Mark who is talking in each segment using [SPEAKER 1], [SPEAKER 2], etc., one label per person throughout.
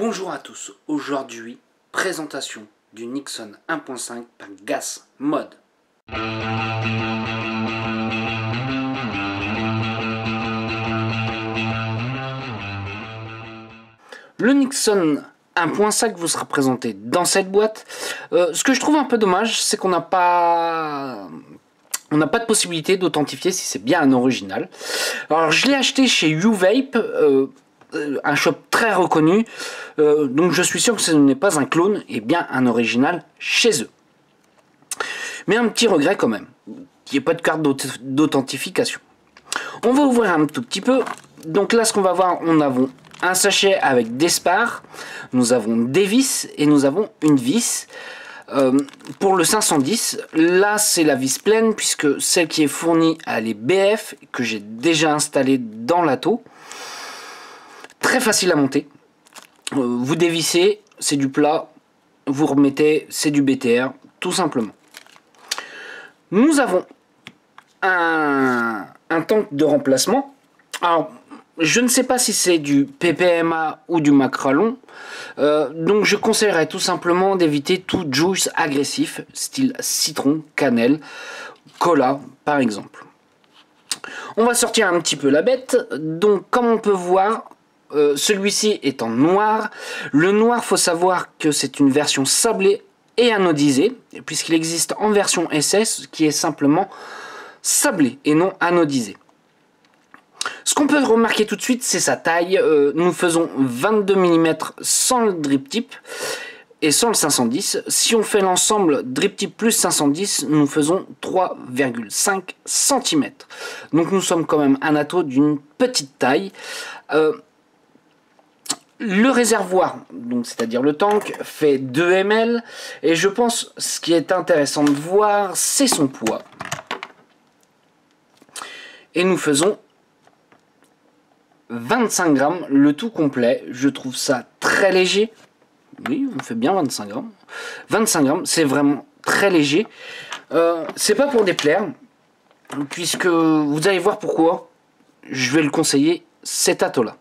[SPEAKER 1] Bonjour à tous, aujourd'hui, présentation du Nixon 1.5 par Gas Mod. Le Nixon 1.5 vous sera présenté dans cette boîte. Ce que je trouve un peu dommage, c'est qu'on n'a pas de possibilité d'authentifier si c'est bien un original. Alors je l'ai acheté chez YouVape, un shop très reconnu, donc je suis sûr que ce n'est pas un clone et bien un original chez eux. Mais un petit regret quand même, qu'il n'y ait pas de carte d'authentification. On va ouvrir un tout petit peu. Donc là ce qu'on va voir, on a un sachet avec des spars, nous avons des vis et nous avons une vis. Pour le 510, là c'est la vis pleine puisque celle qui est fournie elle est BF que j'ai déjà installée dans l'atto. Très facile à monter. Vous dévissez, c'est du plat, vous remettez, c'est du BTR, tout simplement. Nous avons un tank de remplacement. Alors, je ne sais pas si c'est du PPMA ou du Macralon, donc je conseillerais tout simplement d'éviter tout juice agressif, style citron, cannelle, cola par exemple. On va sortir un petit peu la bête. Donc comme on peut voir, celui-ci est en noir. Le noir, faut savoir que c'est une version sablée et anodisée, puisqu'il existe en version SS qui est simplement sablée et non anodisée. Ce qu'on peut remarquer tout de suite, c'est sa taille. Nous faisons 22 mm sans le drip tip et sans le 510. Si on fait l'ensemble drip tip plus 510, nous faisons 3,5 cm. Donc nous sommes quand même un atto d'une petite taille. Le réservoir, donc c'est-à-dire le tank, fait 2 ml. Et je pense ce qui est intéressant de voir, c'est son poids. Et nous faisons 25 grammes, le tout complet. Je trouve ça très léger. Oui, on fait bien 25 grammes. 25 grammes, c'est vraiment très léger. C'est pas pour déplaire, puisque vous allez voir pourquoi je vais le conseiller, cet atto-là.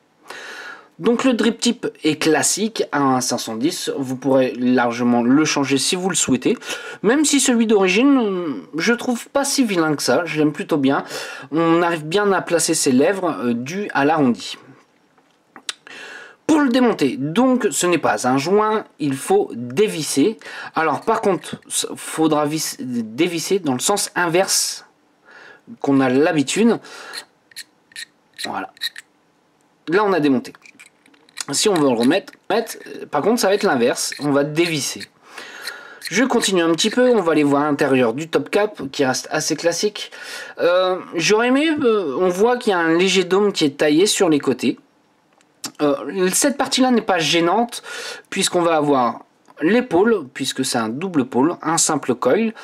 [SPEAKER 1] Donc le drip tip est classique à un 510, vous pourrez largement le changer si vous le souhaitez, même si celui d'origine, je trouve pas si vilain que ça, je l'aime plutôt bien, on arrive bien à placer ses lèvres du à l'arrondi. Pour le démonter, donc ce n'est pas un joint, il faut dévisser. Alors par contre, il faudra dévisser dans le sens inverse qu'on a l'habitude. Voilà. Là on a démonté. Si on veut le remettre, par contre ça va être l'inverse, on va dévisser. Je continue un petit peu, on va aller voir l'intérieur du top cap qui reste assez classique. J'aurais aimé, on voit qu'il y a un léger dôme qui est taillé sur les côtés. Cette partie là n'est pas gênante puisqu'on va avoir l'épaule, puisque c'est un double pôle, un simple coil.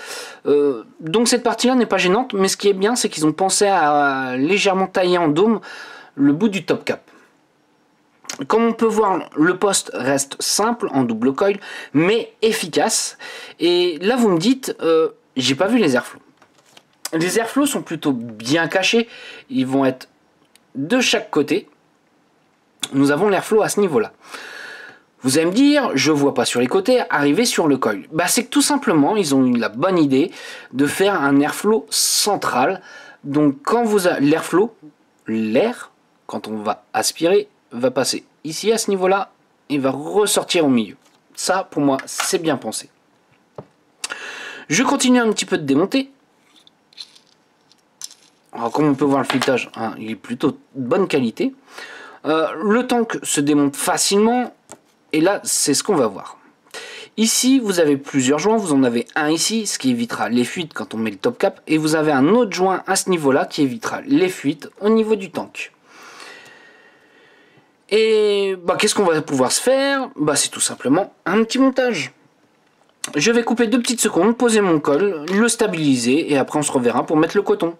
[SPEAKER 1] Donc cette partie là n'est pas gênante, mais ce qui est bien c'est qu'ils ont pensé à légèrement tailler en dôme le bout du top cap. Comme on peut voir, le poste reste simple en double coil, mais efficace. Et là, vous me dites, j'ai pas vu les airflows. Les airflows sont plutôt bien cachés. Ils vont être de chaque côté. Nous avons l'airflow à ce niveau-là. Vous allez me dire, je vois pas sur les côtés, arriver sur le coil. Bah, c'est que tout simplement, ils ont eu la bonne idée de faire un airflow central. Donc, quand vous avez l'airflow, l'air, quand on va aspirer, va passer ici à ce niveau là et va ressortir au milieu. Ça pour moi c'est bien pensé. Je continue un petit peu de démonter. Alors comme on peut voir le filetage, hein, il est plutôt de bonne qualité. Le tank se démonte facilement et là c'est ce qu'on va voir. Ici vous avez plusieurs joints, vous en avez un ici, ce qui évitera les fuites quand on met le top cap, et vous avez un autre joint à ce niveau là qui évitera les fuites au niveau du tank. Et bah, qu'est-ce qu'on va pouvoir se faire? Bah, c'est tout simplement un petit montage. Je vais couper 2 petites secondes, poser mon col, le stabiliser et après on se reverra pour mettre le coton.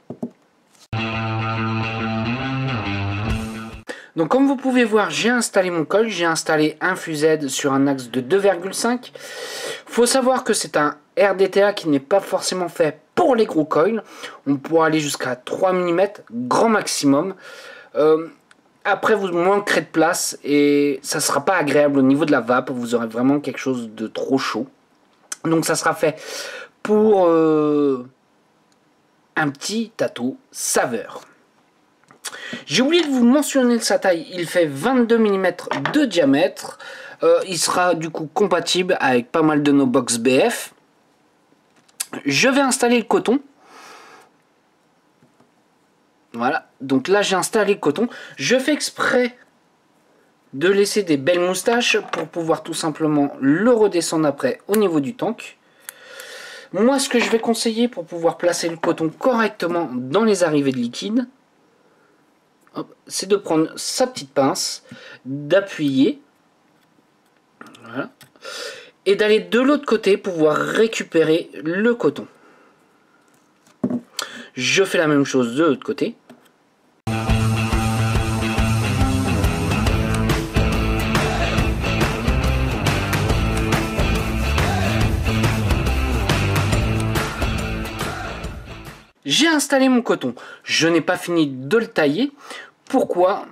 [SPEAKER 1] Donc comme vous pouvez voir, j'ai installé mon col, j'ai installé un FUZ sur un axe de 2,5. Faut savoir que c'est un RDTA qui n'est pas forcément fait pour les gros coils. On pourra aller jusqu'à 3 mm grand maximum. après vous manquerez de place et ça sera pas agréable au niveau de la vape, vous aurez vraiment quelque chose de trop chaud. Donc ça sera fait pour un petit Tato saveur. J'ai oublié de vous mentionner sa taille, il fait 22 mm de diamètre. Il sera du coup compatible avec pas mal de nos box BF. Je vais installer le coton. Voilà, donc là j'ai installé le coton. Je fais exprès de laisser des belles moustaches pour pouvoir tout simplement le redescendre après au niveau du tank. Moi ce que je vais conseiller pour pouvoir placer le coton correctement dans les arrivées de liquide, c'est de prendre sa petite pince, d'appuyer, voilà, et d'aller de l'autre côté pour pouvoir récupérer le coton. Je fais la même chose de l'autre côté. J'ai installé mon coton. Je n'ai pas fini de le tailler. Pourquoi?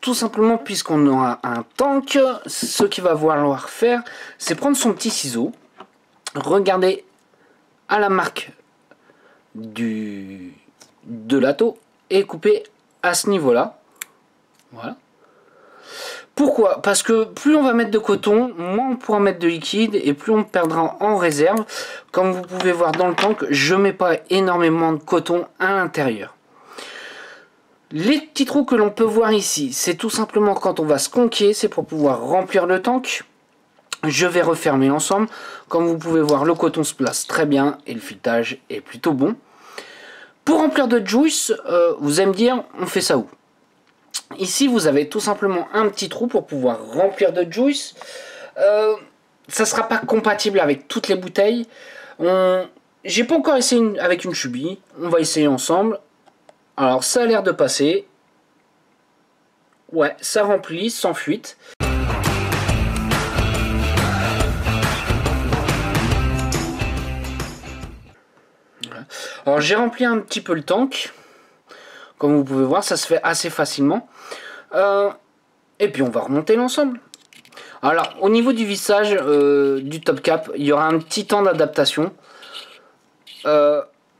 [SPEAKER 1] Tout simplement puisqu'on aura un tank. Ce qu'il va falloir faire, c'est prendre son petit ciseau. Regarder à la marque de l'atto et couper à ce niveau-là. Voilà. Pourquoi? Parce que plus on va mettre de coton, moins on pourra mettre de liquide et plus on perdra en réserve. Comme vous pouvez voir dans le tank, je mets pas énormément de coton à l'intérieur. Les petits trous que l'on peut voir ici, c'est tout simplement quand on va se conquer, c'est pour pouvoir remplir le tank. Je vais refermer l'ensemble. Comme vous pouvez voir, le coton se place très bien et le filetage est plutôt bon. Pour remplir de juice, vous allez me dire, on fait ça où? Ici, vous avez tout simplement un petit trou pour pouvoir remplir de juice. Ça ne sera pas compatible avec toutes les bouteilles. J'ai pas encore essayé avec une chubby. On va essayer ensemble. Alors, ça a l'air de passer. Ouais, ça remplit sans fuite. Alors, j'ai rempli un petit peu le tank. Comme vous pouvez voir, ça se fait assez facilement. Et puis, on va remonter l'ensemble. Alors, au niveau du vissage du top cap, il y aura un petit temps d'adaptation.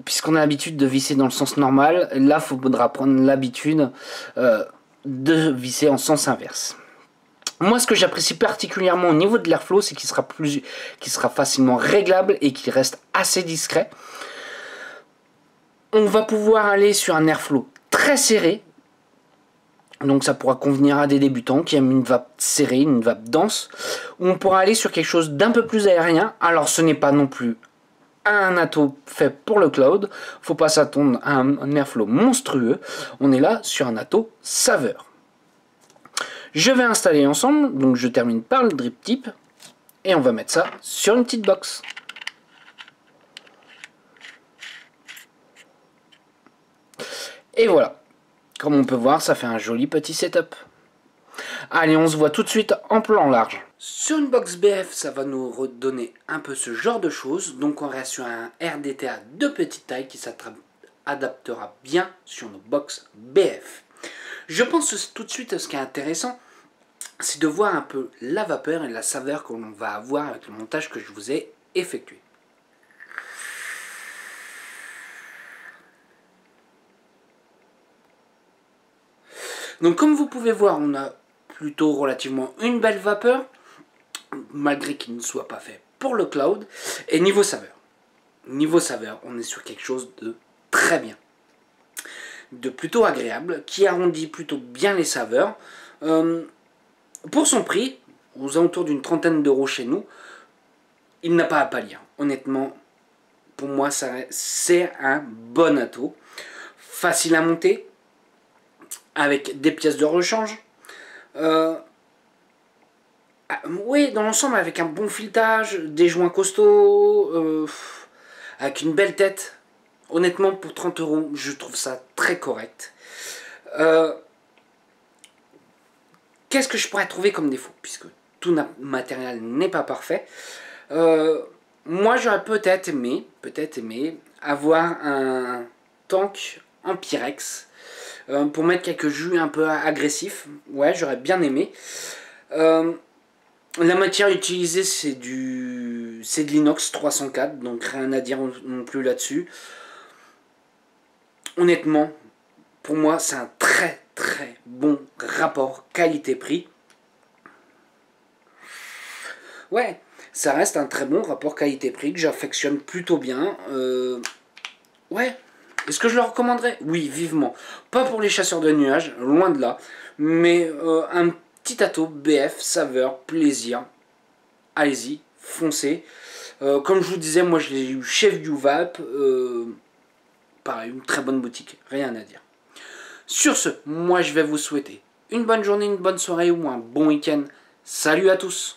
[SPEAKER 1] Puisqu'on a l'habitude de visser dans le sens normal, là il faudra prendre l'habitude de visser en sens inverse. Moi ce que j'apprécie particulièrement au niveau de l'airflow, c'est qu'il sera facilement réglable et qu'il reste assez discret. On va pouvoir aller sur un airflow très serré, donc ça pourra convenir à des débutants qui aiment une vape serrée, une vape dense, ou on pourra aller sur quelque chose d'un peu plus aérien. Alors ce n'est pas non plus un atto fait pour le cloud, faut pas s'attendre à un airflow monstrueux, on est là sur un atto saveur. Je vais installer ensemble, donc je termine par le drip tip et on va mettre ça sur une petite box. Et voilà, comme on peut voir, ça fait un joli petit setup. Allez, on se voit tout de suite en plan large. Sur une box BF, ça va nous redonner un peu ce genre de choses. Donc on reste sur un RDTA de petite taille qui s'adaptera bien sur nos box BF. Je pense tout de suite à ce qui est intéressant, c'est de voir un peu la vapeur et la saveur que l'on va avoir avec le montage que je vous ai effectué. Donc comme vous pouvez voir, on a plutôt relativement une belle vapeur, malgré qu'il ne soit pas fait pour le cloud. Et niveau saveur, on est sur quelque chose de très bien, de plutôt agréable, qui arrondit plutôt bien les saveurs. Pour son prix, aux alentours d'une trentaine d'euros chez nous, il n'a pas à pâlir. Honnêtement, pour moi, c'est un bon atto, facile à monter, avec des pièces de rechange. Oui, dans l'ensemble, avec un bon filetage, des joints costauds, avec une belle tête. Honnêtement, pour 30 euros, je trouve ça très correct. Qu'est-ce que je pourrais trouver comme défaut? Puisque tout matériel n'est pas parfait. Moi, j'aurais peut-être aimé avoir un tank en Pyrex. pour mettre quelques jus un peu agressifs. Ouais, j'aurais bien aimé. La matière utilisée, c'est de l'inox 304, donc rien à dire non plus là-dessus. Honnêtement, pour moi, c'est un très très bon rapport qualité-prix. Ouais, ça reste un très bon rapport qualité-prix que j'affectionne plutôt bien. Ouais, est-ce que je le recommanderais? Oui, vivement. Pas pour les chasseurs de nuages, loin de là. Mais un petit ato BF, saveur, plaisir. Allez-y, foncez. Comme je vous disais, moi je l'ai eu chez ViewVap. Pareil, une très bonne boutique, rien à dire. Sur ce, moi je vais vous souhaiter une bonne journée, une bonne soirée ou un bon week-end. Salut à tous!